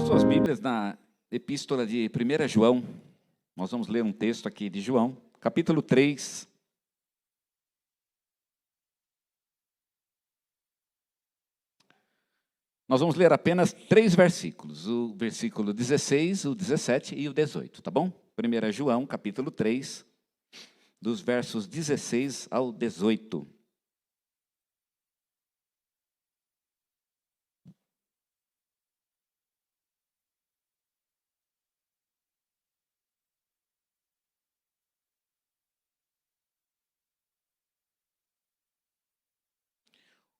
Suas Bíblias na Epístola de 1 João, nós vamos ler um texto aqui de João, capítulo 3. Nós vamos ler apenas 3 versículos, o versículo 16, o 17 e o 18, tá bom? 1 João, capítulo 3, dos versos 16 ao 18.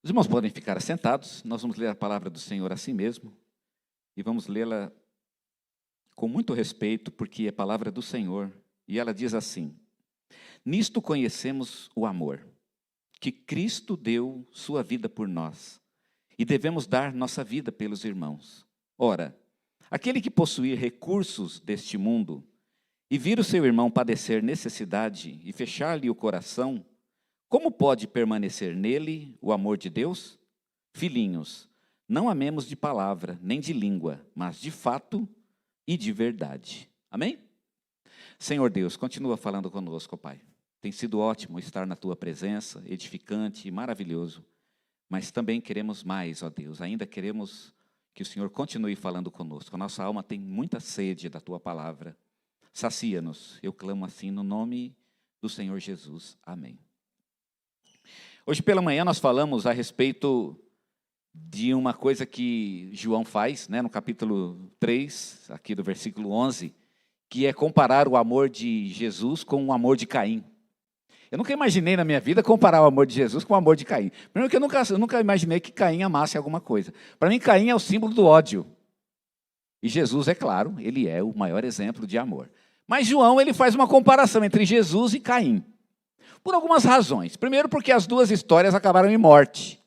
Os irmãos podem ficar assentados, nós vamos ler a palavra do Senhor assim mesmo, e vamos lê-la com muito respeito, porque é palavra do Senhor, e ela diz assim: nisto conhecemos o amor, que Cristo deu sua vida por nós, e devemos dar nossa vida pelos irmãos. Ora, aquele que possuir recursos deste mundo, e vir o seu irmão padecer necessidade, e fechar-lhe o coração, como pode permanecer nele o amor de Deus? Filhinhos, não amemos de palavra, nem de língua, mas de fato e de verdade. Amém? Senhor Deus, continua falando conosco, Pai. Tem sido ótimo estar na Tua presença, edificante e maravilhoso. Mas também queremos mais, ó Deus. Ainda queremos que o Senhor continue falando conosco. A nossa alma tem muita sede da Tua palavra. Sacia-nos. Eu clamo assim no nome do Senhor Jesus. Amém. Hoje pela manhã nós falamos a respeito de uma coisa que João faz, né, no capítulo 3, aqui do versículo 11, que é comparar o amor de Jesus com o amor de Caim. Eu nunca imaginei na minha vida comparar o amor de Jesus com o amor de Caim. Primeiro que eu nunca imaginei que Caim amasse alguma coisa. Para mim, Caim é o símbolo do ódio. E Jesus, é claro, ele é o maior exemplo de amor. Mas João, ele faz uma comparação entre Jesus e Caim. Por algumas razões. Primeiro, porque as duas histórias acabaram em morte.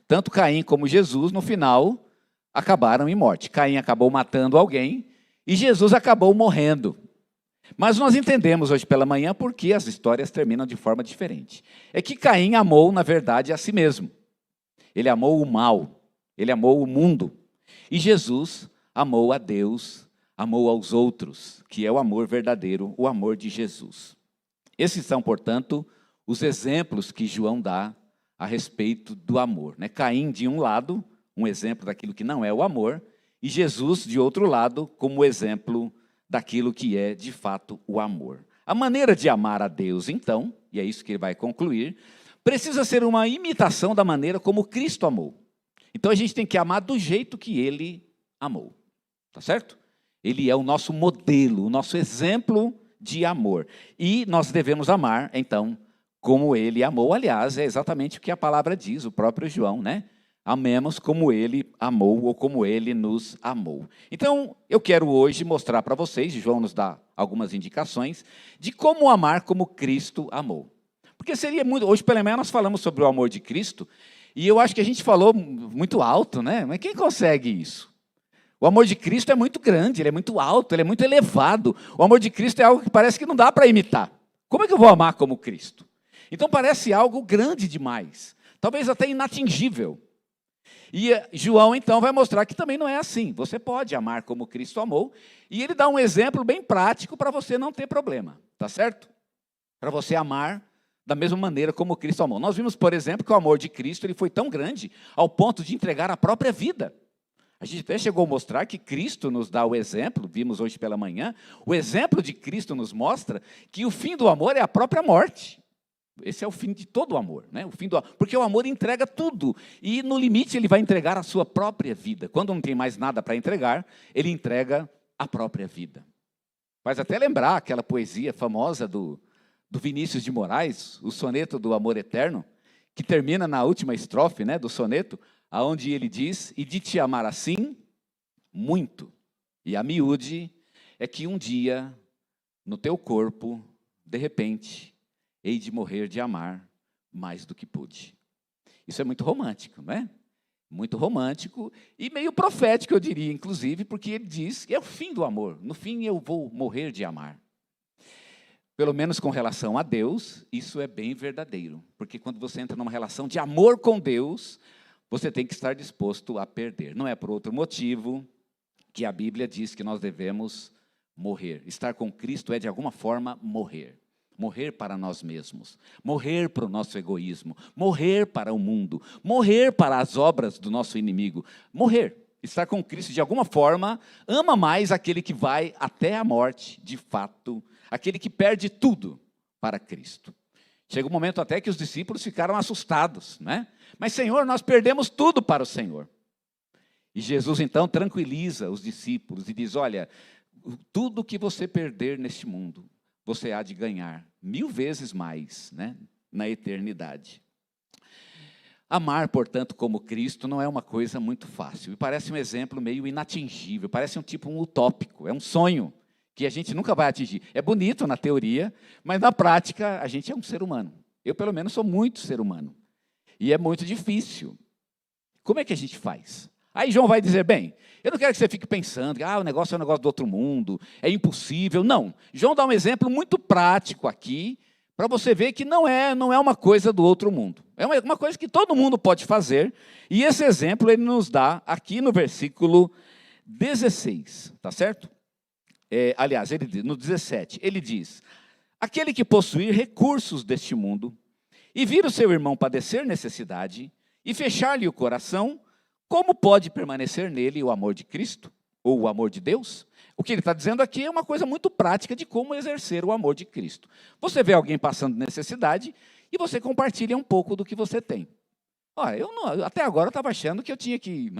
Tanto Caim como Jesus, no final, acabaram em morte. Caim acabou matando alguém e Jesus acabou morrendo. Mas nós entendemos hoje pela manhã porque as histórias terminam de forma diferente. É que Caim amou, na verdade, a si mesmo. Ele amou o mal, ele amou o mundo. E Jesus amou a Deus, amou aos outros, que é o amor verdadeiro, o amor de Jesus. Esses são, portanto, os exemplos que João dá a respeito do amor. Né? Caim, de um lado, um exemplo daquilo que não é o amor, e Jesus, de outro lado, como exemplo daquilo que é, de fato, o amor. A maneira de amar a Deus, então, e é isso que ele vai concluir, precisa ser uma imitação da maneira como Cristo amou. Então, a gente tem que amar do jeito que ele amou. Tá certo? Ele é o nosso modelo, o nosso exemplo de amor. E nós devemos amar, então, como ele amou. Aliás, é exatamente o que a palavra diz, o próprio João, né? Amemos como ele amou ou como ele nos amou. Então, eu quero hoje mostrar para vocês, João nos dá algumas indicações, de como amar como Cristo amou. Porque seria muito... Hoje, pelo menos, nós falamos sobre o amor de Cristo, e eu acho que a gente falou muito alto, né? Mas quem consegue isso? O amor de Cristo é muito grande, ele é muito alto, ele é muito elevado. O amor de Cristo é algo que parece que não dá para imitar. Como é que eu vou amar como Cristo? Então parece algo grande demais, talvez até inatingível. E João, então, vai mostrar que também não é assim. Você pode amar como Cristo amou, e ele dá um exemplo bem prático para você não ter problema, tá certo? Para você amar da mesma maneira como Cristo amou. Nós vimos, por exemplo, que o amor de Cristo ele foi tão grande ao ponto de entregar a própria vida. A gente até chegou a mostrar que Cristo nos dá o exemplo, vimos hoje pela manhã, o exemplo de Cristo nos mostra que o fim do amor é a própria morte. Esse é o fim de todo o amor, né? Porque o amor entrega tudo, e no limite ele vai entregar a sua própria vida. Quando não tem mais nada para entregar, ele entrega a própria vida. Faz até lembrar aquela poesia famosa do Vinícius de Moraes, o soneto do amor eterno, que termina na última estrofe, né, do soneto, aonde ele diz: e de te amar assim, muito. E a miúde é que um dia, no teu corpo, de repente, hei de morrer de amar mais do que pude. Isso é muito romântico, não é? Muito romântico e meio profético, eu diria, inclusive, porque ele diz que é o fim do amor. No fim, eu vou morrer de amar. Pelo menos com relação a Deus, isso é bem verdadeiro. Porque quando você entra numa relação de amor com Deus, você tem que estar disposto a perder. Não é por outro motivo que a Bíblia diz que nós devemos morrer. Estar com Cristo é, de alguma forma, morrer. Morrer para nós mesmos, morrer para o nosso egoísmo, morrer para o mundo, morrer para as obras do nosso inimigo, morrer. Estar com Cristo, de alguma forma, ama mais aquele que vai até a morte, de fato, aquele que perde tudo para Cristo. Chega um momento até que os discípulos ficaram assustados, né? Mas, Senhor, nós perdemos tudo para o Senhor. E Jesus, então, tranquiliza os discípulos e diz, olha, tudo que você perder neste mundo, você há de ganhar 1000 vezes mais, né, na eternidade. Amar, portanto, como Cristo não é uma coisa muito fácil. E parece um exemplo meio inatingível, parece um utópico, é um sonho que a gente nunca vai atingir. É bonito na teoria, mas na prática a gente é um ser humano. Eu, pelo menos, sou muito ser humano. E é muito difícil. Como é que a gente faz? Aí João vai dizer, bem, eu não quero que você fique pensando que o negócio é um negócio do outro mundo, é impossível. Não, João dá um exemplo muito prático aqui, para você ver que não é uma coisa do outro mundo. É uma coisa que todo mundo pode fazer, e esse exemplo ele nos dá aqui no versículo 16, tá certo? Aliás, no 17, ele diz, aquele que possuir recursos deste mundo, e vir o seu irmão padecer necessidade, e fechar-lhe o coração, como pode permanecer nele o amor de Cristo, ou o amor de Deus? O que ele está dizendo aqui é uma coisa muito prática de como exercer o amor de Cristo. Você vê alguém passando necessidade e você compartilha um pouco do que você tem. Olha, até agora eu estava achando que eu tinha que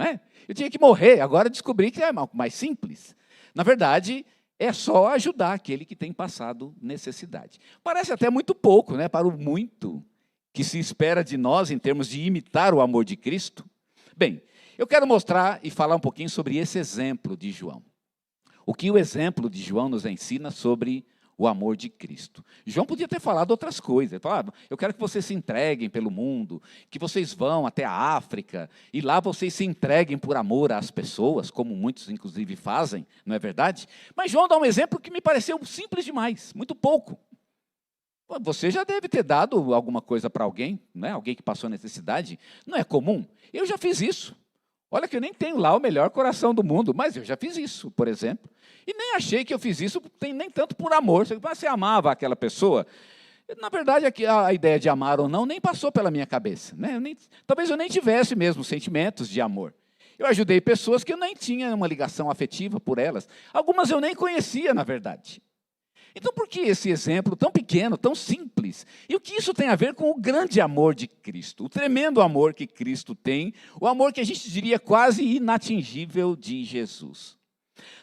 morrer, agora descobri que é mais simples. Na verdade, é só ajudar aquele que tem passado necessidade. Parece até muito pouco, né, para o muito que se espera de nós em termos de imitar o amor de Cristo. Bem, eu quero mostrar e falar um pouquinho sobre esse exemplo de João. O que o exemplo de João nos ensina sobre o amor de Cristo. João podia ter falado outras coisas. Ele falava, eu quero que vocês se entreguem pelo mundo, que vocês vão até a África, e lá vocês se entreguem por amor às pessoas, como muitos inclusive fazem, não é verdade? Mas João dá um exemplo que me pareceu simples demais, muito pouco. Você já deve ter dado alguma coisa para alguém, né? Alguém que passou necessidade. Não é comum? Eu já fiz isso. Olha que eu nem tenho lá o melhor coração do mundo, mas eu já fiz isso, por exemplo. E nem achei que eu fiz isso nem tanto por amor. Você amava aquela pessoa. Na verdade, a ideia de amar ou não nem passou pela minha cabeça, né? Talvez eu nem tivesse mesmo sentimentos de amor. Eu ajudei pessoas que eu nem tinha uma ligação afetiva por elas. Algumas eu nem conhecia, na verdade. Então, por que esse exemplo tão pequeno, tão simples? E o que isso tem a ver com o grande amor de Cristo? O tremendo amor que Cristo tem, o amor que a gente diria quase inatingível de Jesus.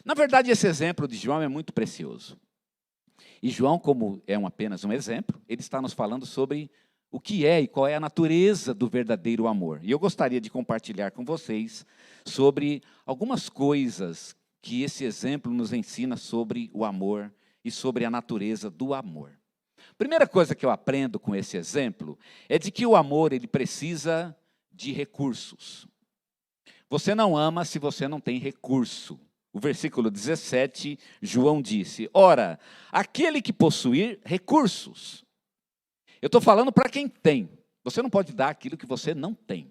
Na verdade, esse exemplo de João é muito precioso. E João, como é apenas um exemplo, ele está nos falando sobre o que é e qual é a natureza do verdadeiro amor. E eu gostaria de compartilhar com vocês sobre algumas coisas que esse exemplo nos ensina sobre o amor e sobre a natureza do amor. Primeira coisa que eu aprendo com esse exemplo é de que o amor ele precisa de recursos. Você não ama se você não tem recurso. O versículo 17, João disse, ora, aquele que possuir recursos. Eu estou falando para quem tem. Você não pode dar aquilo que você não tem.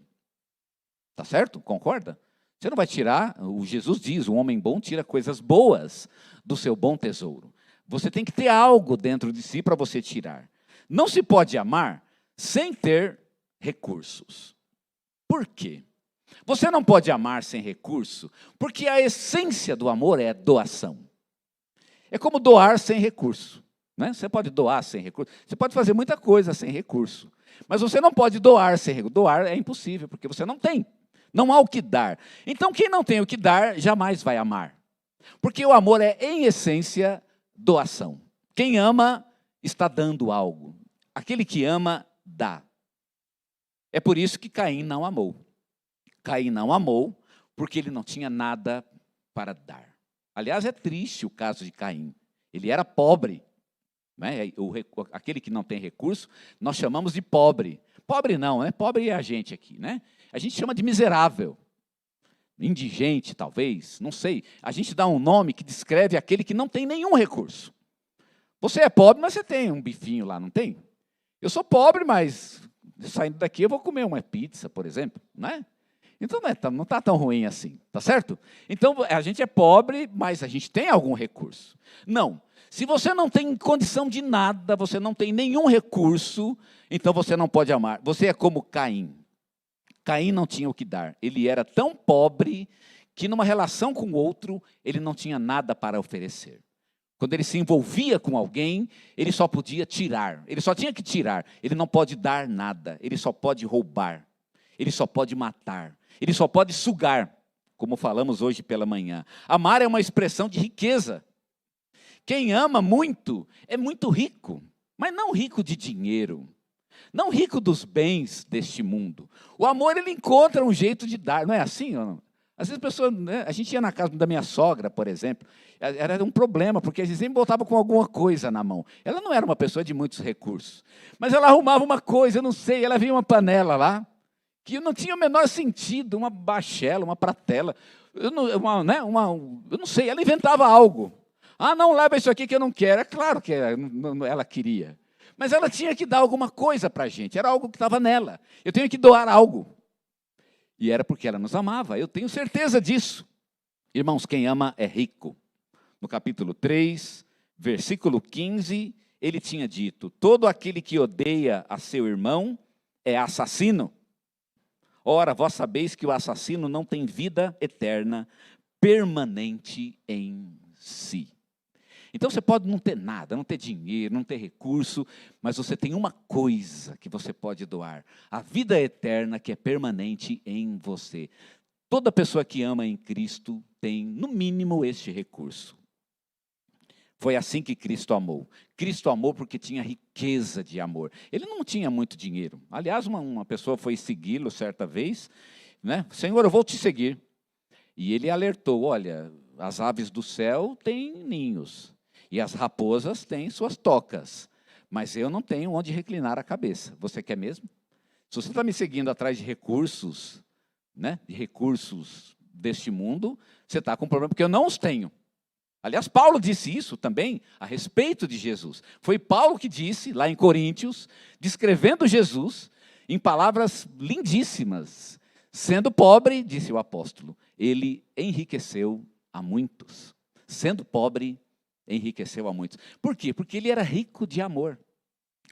Tá certo? Concorda? Você não vai tirar, o Jesus diz, o homem bom tira coisas boas do seu bom tesouro. Você tem que ter algo dentro de si para você tirar. Não se pode amar sem ter recursos. Por quê? Você não pode amar sem recurso, porque a essência do amor é doação. É como doar sem recurso, né? Você pode doar sem recurso. Você pode fazer muita coisa sem recurso. Mas você não pode doar sem recurso. Doar é impossível, porque você não tem. Não há o que dar. Então, quem não tem o que dar, jamais vai amar. Porque o amor é, em essência, doação. Quem ama, está dando algo. Aquele que ama, dá. É por isso que Caim não amou. Caim não amou porque ele não tinha nada para dar. Aliás, é triste o caso de Caim. Ele era pobre. Né? Aquele que não tem recurso, nós chamamos de pobre. Pobre não, né? Pobre é a gente aqui, né? A gente chama de miserável. Indigente, talvez, não sei. A gente dá um nome que descreve aquele que não tem nenhum recurso. Você é pobre, mas você tem um bifinho lá, não tem? Eu sou pobre, mas saindo daqui eu vou comer uma pizza, por exemplo, né? Então não está tão ruim assim, tá certo? Então a gente é pobre, mas a gente tem algum recurso. Não, se você não tem condição de nada, você não tem nenhum recurso, então você não pode amar. Você é como Caim. Caim não tinha o que dar. Ele era tão pobre que numa relação com o outro, ele não tinha nada para oferecer. Quando ele se envolvia com alguém, ele só podia tirar. Ele só tinha que tirar. Ele não pode dar nada. Ele só pode roubar. Ele só pode matar. Ele só pode sugar, como falamos hoje pela manhã. Amar é uma expressão de riqueza. Quem ama muito é muito rico, mas não rico de dinheiro. Não rico dos bens deste mundo. O amor, ele encontra um jeito de dar. Não é assim? Não? Às vezes a pessoa, né, a gente ia na casa da minha sogra, por exemplo, era um problema, porque às vezes sempre voltava com alguma coisa na mão. Ela não era uma pessoa de muitos recursos, mas ela arrumava uma coisa, eu não sei, ela via uma panela lá, que não tinha o menor sentido, uma bachela, uma pratela, eu não sei, ela inventava algo. Ah, não, leva isso aqui que eu não quero. É claro que ela queria. Mas ela tinha que dar alguma coisa para a gente, era algo que estava nela. Eu tenho que doar algo. E era porque ela nos amava, eu tenho certeza disso. Irmãos, quem ama é rico. No capítulo 3, versículo 15, ele tinha dito: todo aquele que odeia a seu irmão é assassino. Ora, vós sabeis que o assassino não tem vida eterna, permanente em si. Então você pode não ter nada, não ter dinheiro, não ter recurso, mas você tem uma coisa que você pode doar: a vida eterna que é permanente em você. Toda pessoa que ama em Cristo tem, no mínimo, este recurso. Foi assim que Cristo amou. Cristo amou porque tinha riqueza de amor. Ele não tinha muito dinheiro. Aliás, uma pessoa foi segui-lo certa vez, né? Senhor, eu vou te seguir. E ele alertou: olha, as aves do céu têm ninhos. E as raposas têm suas tocas, mas eu não tenho onde reclinar a cabeça. Você quer mesmo? Se você está me seguindo atrás de recursos, né, de recursos deste mundo, você está com um problema, porque eu não os tenho. Aliás, Paulo disse isso também a respeito de Jesus. Foi Paulo que disse, lá em Coríntios, descrevendo Jesus, em palavras lindíssimas: sendo pobre, disse o apóstolo, ele enriqueceu a muitos. Sendo pobre, enriqueceu a muitos. Por quê? Porque ele era rico de amor.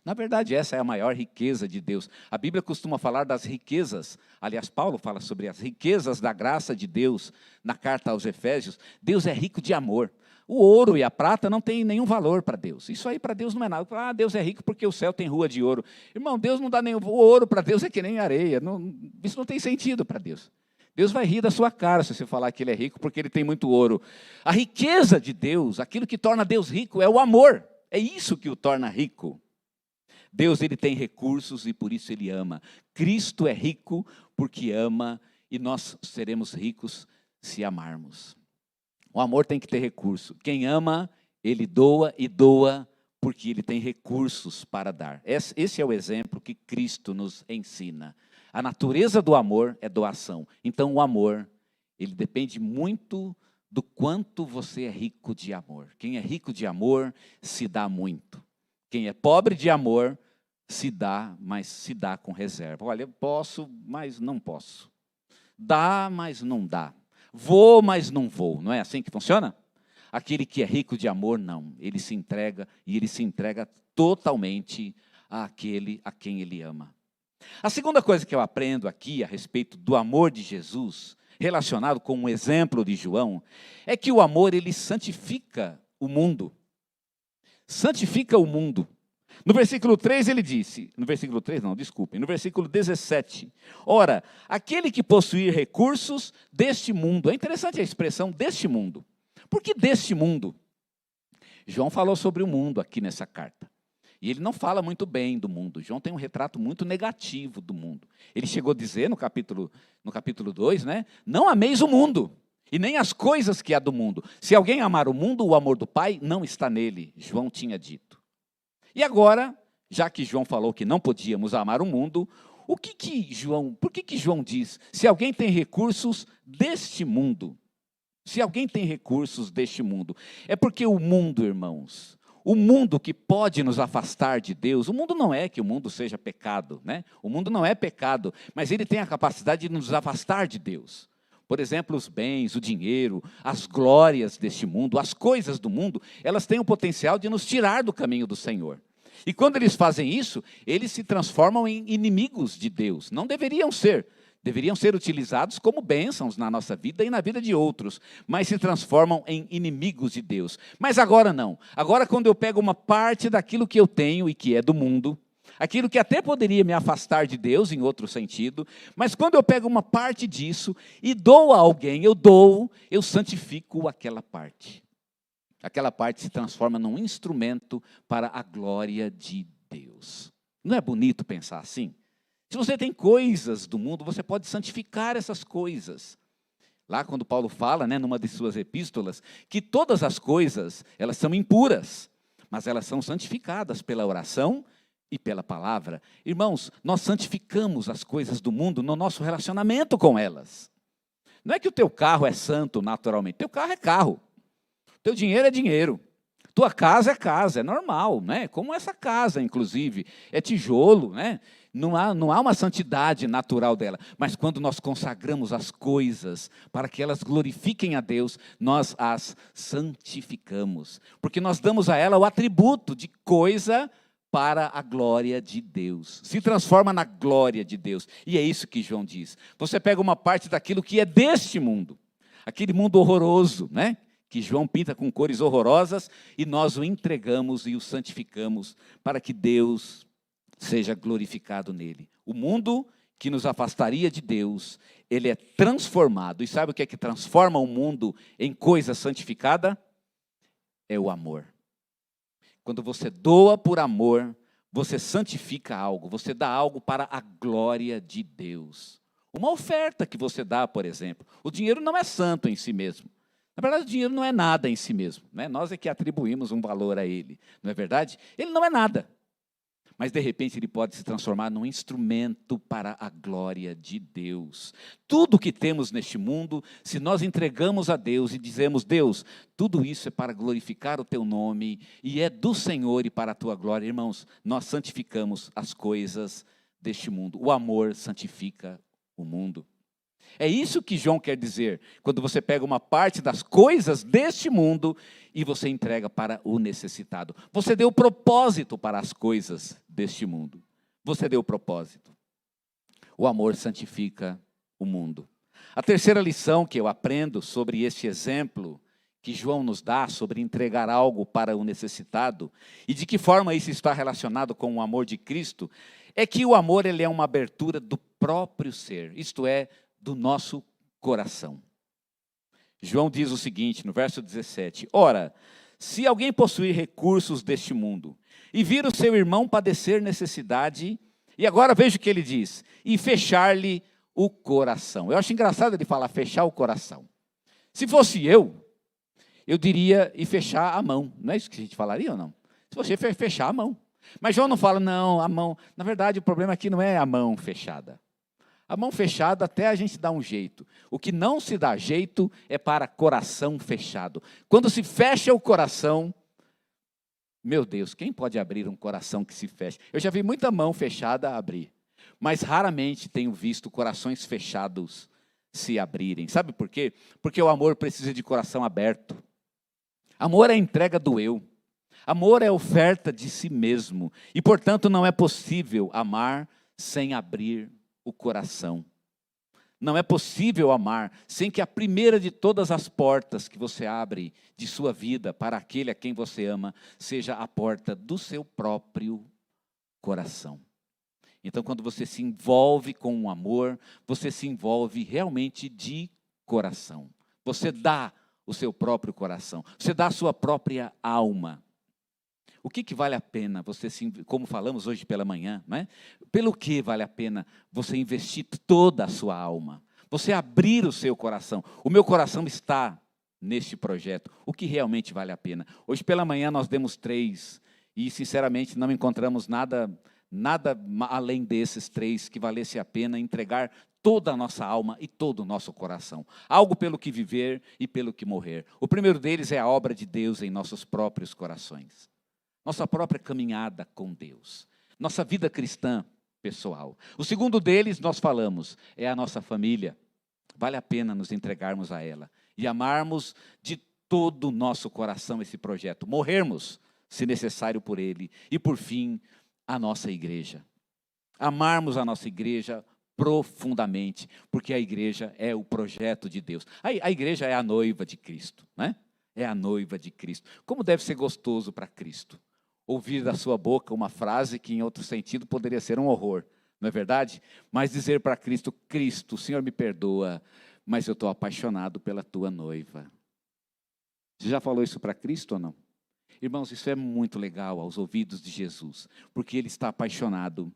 Na verdade, essa é a maior riqueza de Deus. A Bíblia costuma falar das riquezas. Aliás, Paulo fala sobre as riquezas da graça de Deus na carta aos Efésios. Deus é rico de amor. O ouro e a prata não têm nenhum valor para Deus. Isso aí para Deus não é nada. Ah, Deus é rico porque o céu tem rua de ouro. Irmão, Deus não dá nenhum... O ouro para Deus é que nem areia. Isso não tem sentido para Deus. Deus vai rir da sua cara se você falar que ele é rico porque ele tem muito ouro. A riqueza de Deus, aquilo que torna Deus rico, é o amor. É isso que o torna rico. Deus, ele tem recursos e por isso ele ama. Cristo é rico porque ama e nós seremos ricos se amarmos. O amor tem que ter recurso. Quem ama, ele doa e doa porque ele tem recursos para dar. Esse é o exemplo que Cristo nos ensina. A natureza do amor é doação. Então o amor, ele depende muito do quanto você é rico de amor. Quem é rico de amor se dá muito. Quem é pobre de amor se dá, mas se dá com reserva. Olha, eu posso, mas não posso. Dá, mas não dá. Vou, mas não vou. Não é assim que funciona? Aquele que é rico de amor, não. Ele se entrega e ele se entrega totalmente àquele a quem ele ama. A segunda coisa que eu aprendo aqui a respeito do amor de Jesus, relacionado com um exemplo de João, é que o amor, ele santifica o mundo. Santifica o mundo. No versículo 3 ele disse, no versículo 3 não, desculpem, no versículo 17, ora, aquele que possuir recursos deste mundo, é interessante a expressão deste mundo. Por que deste mundo? João falou sobre o mundo aqui nessa carta. E ele não fala muito bem do mundo. João tem um retrato muito negativo do mundo. Ele chegou a dizer no capítulo 2, né? Não ameis o mundo, e nem as coisas que há do mundo. Se alguém amar o mundo, o amor do Pai não está nele, João tinha dito. E agora, Já que João falou que não podíamos amar o mundo, por que João diz, se alguém tem recursos deste mundo, se alguém tem recursos deste mundo, é porque o mundo, irmãos, o mundo que pode nos afastar de Deus, o mundo não é que o mundo seja pecado, né? O mundo não é pecado, mas ele tem a capacidade de nos afastar de Deus. Por exemplo, os bens, o dinheiro, as glórias deste mundo, as coisas do mundo, elas têm o potencial de nos tirar do caminho do Senhor. E quando eles fazem isso, eles se transformam em inimigos de Deus. Não deveriam ser. Deveriam ser utilizados como bênçãos na nossa vida e na vida de outros, mas se transformam em inimigos de Deus. Mas agora não. Agora, quando eu pego uma parte daquilo que eu tenho e que é do mundo, aquilo que até poderia me afastar de Deus, em outro sentido, mas quando eu pego uma parte disso e dou a alguém, eu santifico aquela parte. Aquela parte se transforma num instrumento para a glória de Deus. Não é bonito pensar assim? Se você tem coisas do mundo, você pode santificar essas coisas. Lá quando Paulo fala, numa de suas epístolas, que todas as coisas, elas são impuras, mas elas são santificadas pela oração e pela palavra. Irmãos, nós santificamos as coisas do mundo no nosso relacionamento com elas. Não é que o teu carro é santo naturalmente, teu carro é carro, teu dinheiro é dinheiro. Tua casa é casa, é normal, né? Como essa casa, inclusive, é tijolo, né? Não há uma santidade natural dela. Mas quando nós consagramos as coisas para que elas glorifiquem a Deus, nós as santificamos. Porque nós damos a ela o atributo de coisa para a glória de Deus. Se transforma na glória de Deus. E é isso que João diz. Você pega uma parte daquilo que é deste mundo, aquele mundo horroroso, né? Que João pinta com cores horrorosas, e nós o entregamos e o santificamos para que Deus seja glorificado nele. O mundo que nos afastaria de Deus, ele é transformado. E sabe o que é que transforma o mundo em coisa santificada? É o amor. Quando você doa por amor, você santifica algo, você dá algo para a glória de Deus. Uma oferta que você dá, por exemplo. O dinheiro não é santo em si mesmo. Na verdade, o dinheiro não é nada em si mesmo, né? Nós é que atribuímos um valor a ele, não é verdade? Ele não é nada, mas de repente ele pode se transformar num instrumento para a glória de Deus. Tudo que temos neste mundo, se nós entregamos a Deus e dizemos, Deus, tudo isso é para glorificar o teu nome e é do Senhor e para a tua glória, irmãos, nós santificamos as coisas deste mundo. O amor santifica o mundo. É isso que João quer dizer, quando você pega uma parte das coisas deste mundo e você entrega para o necessitado. Você deu propósito para as coisas deste mundo. Você deu propósito. O amor santifica o mundo. A terceira lição que eu aprendo sobre este exemplo que João nos dá, sobre entregar algo para o necessitado, e de que forma isso está relacionado com o amor de Cristo, é que o amor ele é uma abertura do próprio ser, isto é, do nosso coração. João diz o seguinte, no verso 17, ora, se alguém possuir recursos deste mundo, e vir o seu irmão padecer necessidade, e agora veja o que ele diz, e fechar-lhe o coração. Eu acho engraçado ele falar fechar o coração. Se fosse eu diria e fechar a mão. Não é isso que a gente falaria ou não? Se você fechar a mão. Mas João não fala, não, a mão. Na verdade, o problema aqui não é a mão fechada. A mão fechada até a gente dá um jeito. O que não se dá jeito é para coração fechado. Quando se fecha o coração, meu Deus, quem pode abrir um coração que se fecha? Eu já vi muita mão fechada abrir, mas raramente tenho visto corações fechados se abrirem. Sabe por quê? Porque o amor precisa de coração aberto. Amor é a entrega do eu. Amor é a oferta de si mesmo. E, portanto, não é possível amar sem abrir o coração. Não é possível amar sem que a primeira de todas as portas que você abre de sua vida para aquele a quem você ama, seja a porta do seu próprio coração. Então, quando você se envolve com o amor, você se envolve realmente de coração. Você dá o seu próprio coração, você dá a sua própria alma. O que vale a pena você, como falamos hoje pela manhã, né? Pelo que vale a pena você investir toda a sua alma? Você abrir o seu coração. O meu coração está neste projeto. O que realmente vale a pena? Hoje pela manhã nós demos 3 E, sinceramente, não encontramos nada além desses 3 que valesse a pena entregar toda a nossa alma e todo o nosso coração. Algo pelo que viver e pelo que morrer. O primeiro deles é a obra de Deus em nossos próprios corações. Nossa própria caminhada com Deus. Nossa vida cristã pessoal. O segundo deles, nós falamos, é a nossa família. Vale a pena nos entregarmos a ela e amarmos de todo o nosso coração esse projeto. Morrermos, se necessário, por ele. E, por fim, a nossa igreja. Amarmos a nossa igreja profundamente, porque a igreja é o projeto de Deus. A igreja é a noiva de Cristo, né? É a noiva de Cristo. Como deve ser gostoso para Cristo ouvir da sua boca uma frase que, em outro sentido, poderia ser um horror, não é verdade? Mas dizer para Cristo: Cristo, o Senhor me perdoa, mas eu estou apaixonado pela tua noiva. Você já falou isso para Cristo ou não? Irmãos, isso é muito legal aos ouvidos de Jesus, porque Ele está apaixonado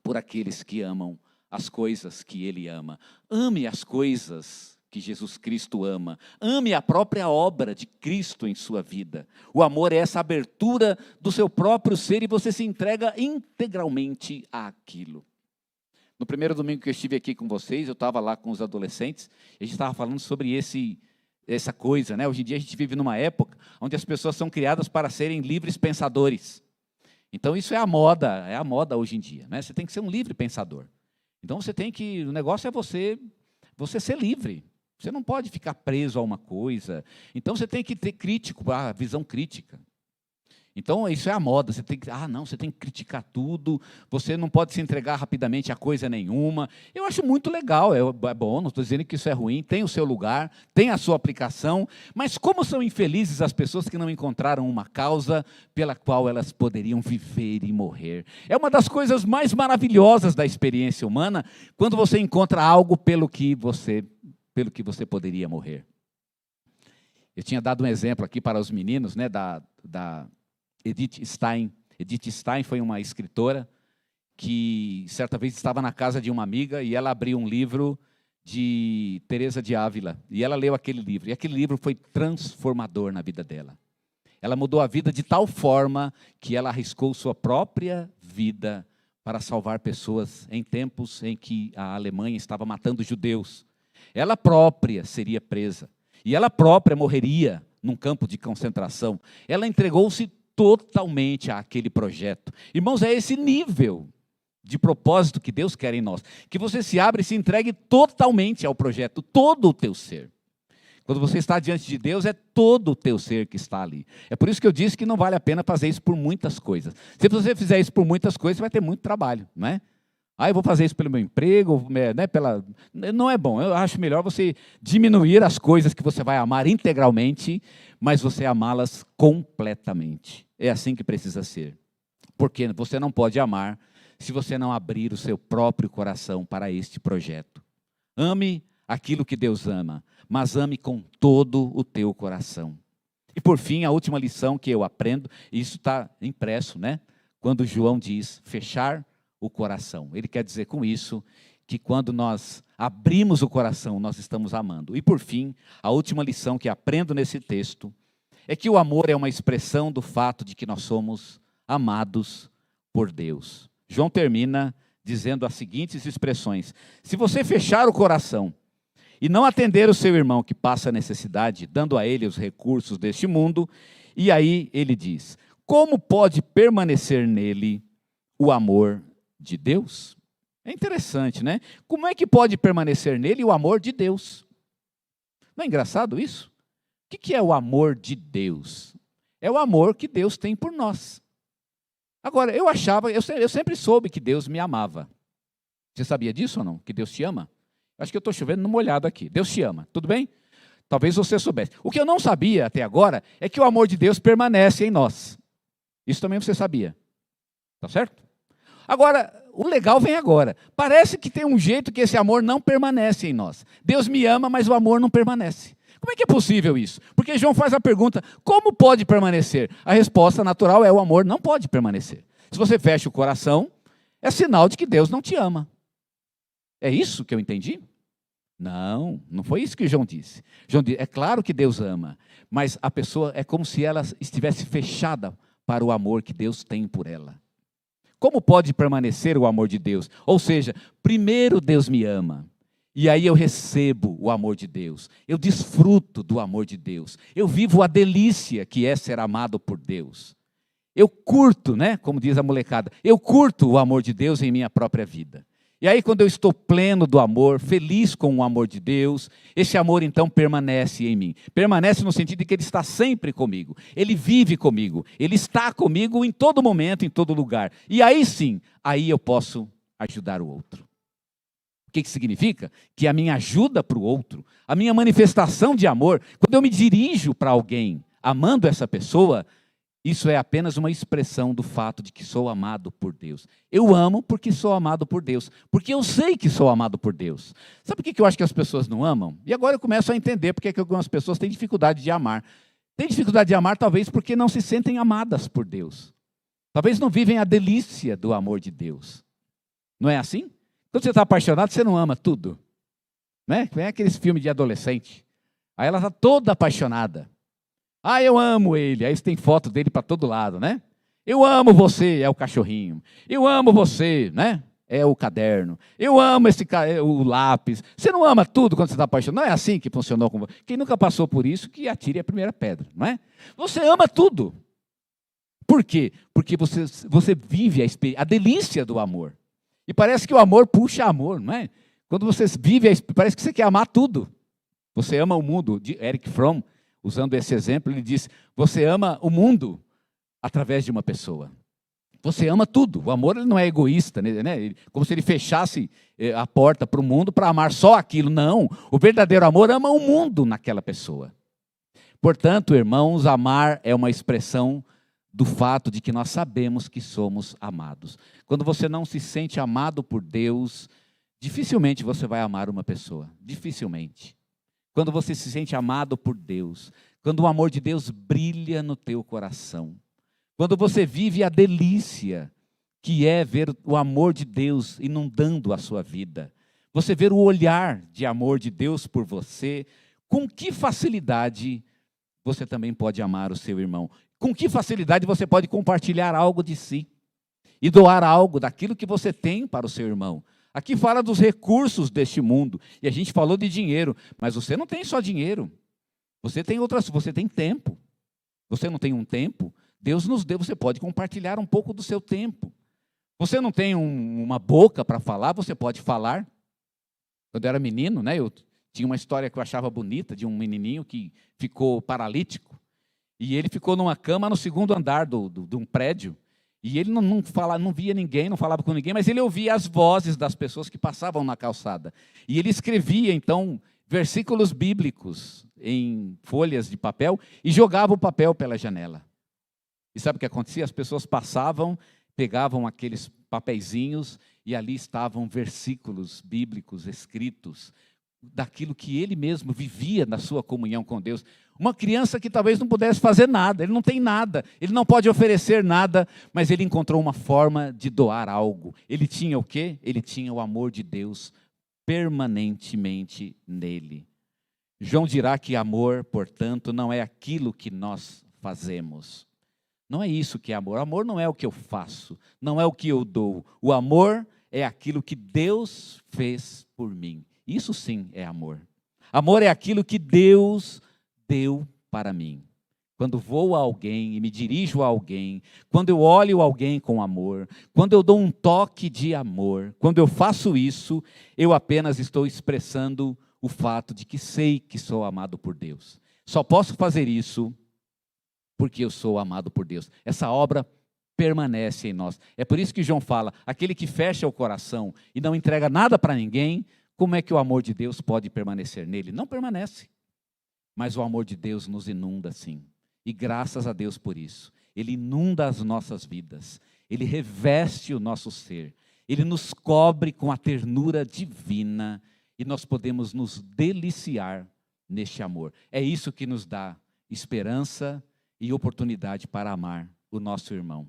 por aqueles que amam as coisas que Ele ama. Ame as coisas que Jesus Cristo ama. Ame a própria obra de Cristo em sua vida. O amor é essa abertura do seu próprio ser e você se entrega integralmente àquilo. No primeiro domingo que eu estive aqui com vocês, eu estava lá com os adolescentes, e a gente estava falando sobre essa coisa, né? Hoje em dia a gente vive numa época onde as pessoas são criadas para serem livres pensadores. Então isso é a moda hoje em dia, né? Você tem que ser um livre pensador. Então o negócio é você ser livre. Você não pode ficar preso a uma coisa. Então você tem que ter a visão crítica. Então isso é a moda, você tem que criticar tudo, você não pode se entregar rapidamente a coisa nenhuma. Eu acho muito legal, é bom, não estou dizendo que isso é ruim, tem o seu lugar, tem a sua aplicação, mas como são infelizes as pessoas que não encontraram uma causa pela qual elas poderiam viver e morrer. É uma das coisas mais maravilhosas da experiência humana, quando você encontra algo pelo que você poderia morrer. Eu tinha dado um exemplo aqui para os meninos, né, da Edith Stein. Edith Stein foi uma escritora que certa vez estava na casa de uma amiga e ela abriu um livro de Teresa de Ávila. E ela leu aquele livro. E aquele livro foi transformador na vida dela. Ela mudou a vida de tal forma que ela arriscou sua própria vida para salvar pessoas em tempos em que a Alemanha estava matando judeus. Ela própria seria presa. E ela própria morreria num campo de concentração. Ela entregou-se totalmente àquele projeto. Irmãos, é esse nível de propósito que Deus quer em nós. Que você se abra e se entregue totalmente ao projeto, todo o teu ser. Quando você está diante de Deus, é todo o teu ser que está ali. É por isso que eu disse que não vale a pena fazer isso por muitas coisas. Se você fizer isso por muitas coisas, você vai ter muito trabalho, não é? Eu vou fazer isso pelo meu emprego, né, não é bom. Eu acho melhor você diminuir as coisas que você vai amar integralmente, mas você amá-las completamente. É assim que precisa ser. Porque você não pode amar se você não abrir o seu próprio coração para este projeto. Ame aquilo que Deus ama, mas ame com todo o teu coração. E por fim, a última lição que eu aprendo, e isso está impresso, né? Quando João diz fechar o coração. Ele quer dizer com isso que quando nós abrimos o coração, nós estamos amando. E por fim, a última lição que aprendo nesse texto é que o amor é uma expressão do fato de que nós somos amados por Deus. João termina dizendo as seguintes expressões: se você fechar o coração e não atender o seu irmão que passa necessidade, dando a ele os recursos deste mundo, e aí ele diz: como pode permanecer nele o amor de Deus? É interessante, né? Como é que pode permanecer nele o amor de Deus? Não é engraçado isso? O que é o amor de Deus? É o amor que Deus tem por nós. Agora, eu sempre soube que Deus me amava. Você sabia disso ou não? Que Deus te ama? Acho que eu estou chovendo no molhado aqui. Deus te ama, tudo bem? Talvez você soubesse. O que eu não sabia até agora é que o amor de Deus permanece em nós. Isso também você sabia. Tá certo? Agora, o legal vem agora. Parece que tem um jeito que esse amor não permanece em nós. Deus me ama, mas o amor não permanece. Como é que é possível isso? Porque João faz a pergunta: como pode permanecer? A resposta natural é: o amor não pode permanecer. Se você fecha o coração, é sinal de que Deus não te ama. É isso que eu entendi? Não foi isso que João disse. João disse: é claro que Deus ama, mas a pessoa é como se ela estivesse fechada para o amor que Deus tem por ela. Como pode permanecer o amor de Deus? Ou seja, primeiro Deus me ama, e aí eu recebo o amor de Deus, eu desfruto do amor de Deus, eu vivo a delícia que é ser amado por Deus. Eu curto, né, como diz a molecada, eu curto o amor de Deus em minha própria vida. E aí quando eu estou pleno do amor, feliz com o amor de Deus, esse amor então permanece em mim. Permanece no sentido de que ele está sempre comigo, ele vive comigo, ele está comigo em todo momento, em todo lugar. E aí sim, aí eu posso ajudar o outro. O que significa? Que a minha ajuda para o outro, a minha manifestação de amor, quando eu me dirijo para alguém, amando essa pessoa, isso é apenas uma expressão do fato de que sou amado por Deus. Eu amo porque sou amado por Deus, porque eu sei que sou amado por Deus. Sabe por que eu acho que as pessoas não amam? E agora eu começo a entender porque que algumas pessoas têm dificuldade de amar. Têm dificuldade de amar talvez porque não se sentem amadas por Deus. Talvez não vivem a delícia do amor de Deus. Não é assim? Quando você está apaixonado, você não ama tudo. Não é? É aqueles filmes de adolescente. Aí ela está toda apaixonada. Ah, eu amo ele. Aí você tem foto dele para todo lado, né? Eu amo você, é o cachorrinho. Eu amo você, né? É o caderno. Eu amo o lápis. Você não ama tudo quando você está apaixonado? Não é assim que funcionou com você. Quem nunca passou por isso, que atire a primeira pedra, não é? Você ama tudo. Por quê? Porque você vive a delícia do amor. E parece que o amor puxa amor, não é? Quando você vive, parece que você quer amar tudo. Você ama o mundo. De Erich Fromm, usando esse exemplo, ele diz, você ama o mundo através de uma pessoa. Você ama tudo. O amor ele não é egoísta, né? Como se ele fechasse a porta para o mundo para amar só aquilo. Não. O verdadeiro amor ama o mundo naquela pessoa. Portanto, irmãos, amar é uma expressão do fato de que nós sabemos que somos amados. Quando você não se sente amado por Deus, dificilmente você vai amar uma pessoa. Dificilmente. Quando você se sente amado por Deus, quando o amor de Deus brilha no teu coração, quando você vive a delícia que é ver o amor de Deus inundando a sua vida, você ver o olhar de amor de Deus por você, com que facilidade você também pode amar o seu irmão? Com que facilidade você pode compartilhar algo de si e doar algo daquilo que você tem para o seu irmão? Aqui fala dos recursos deste mundo, e a gente falou de dinheiro, mas você não tem só dinheiro, você tem tempo. Você não tem um tempo? Deus nos deu, você pode compartilhar um pouco do seu tempo. Você não tem uma boca para falar, você pode falar. Quando eu era menino, né, eu tinha uma história que eu achava bonita, de um menininho que ficou paralítico, e ele ficou numa cama no segundo andar de um prédio, e ele não via ninguém, não falava com ninguém, mas ele ouvia as vozes das pessoas que passavam na calçada. E ele escrevia, então, versículos bíblicos em folhas de papel e jogava o papel pela janela. E sabe o que acontecia? As pessoas passavam, pegavam aqueles papeizinhos e ali estavam versículos bíblicos escritos daquilo que ele mesmo vivia na sua comunhão com Deus. Uma criança que talvez não pudesse fazer nada, ele não tem nada, ele não pode oferecer nada, mas ele encontrou uma forma de doar algo. Ele tinha o quê? Ele tinha o amor de Deus permanentemente nele. João dirá que amor, portanto, não é aquilo que nós fazemos. Não é isso que é amor. Amor não é o que eu faço, não é o que eu dou. O amor é aquilo que Deus fez por mim. Isso sim é amor. Amor é aquilo que Deus deu para mim. Quando vou a alguém e me dirijo a alguém, quando eu olho alguém com amor, quando eu dou um toque de amor, quando eu faço isso, eu apenas estou expressando o fato de que sei que sou amado por Deus. Só posso fazer isso porque eu sou amado por Deus. Essa obra permanece em nós. É por isso que João fala, aquele que fecha o coração e não entrega nada para ninguém, como é que o amor de Deus pode permanecer nele? Não permanece. Mas o amor de Deus nos inunda sim. E graças a Deus por isso. Ele inunda as nossas vidas. Ele reveste o nosso ser. Ele nos cobre com a ternura divina. E nós podemos nos deliciar neste amor. É isso que nos dá esperança e oportunidade para amar o nosso irmão.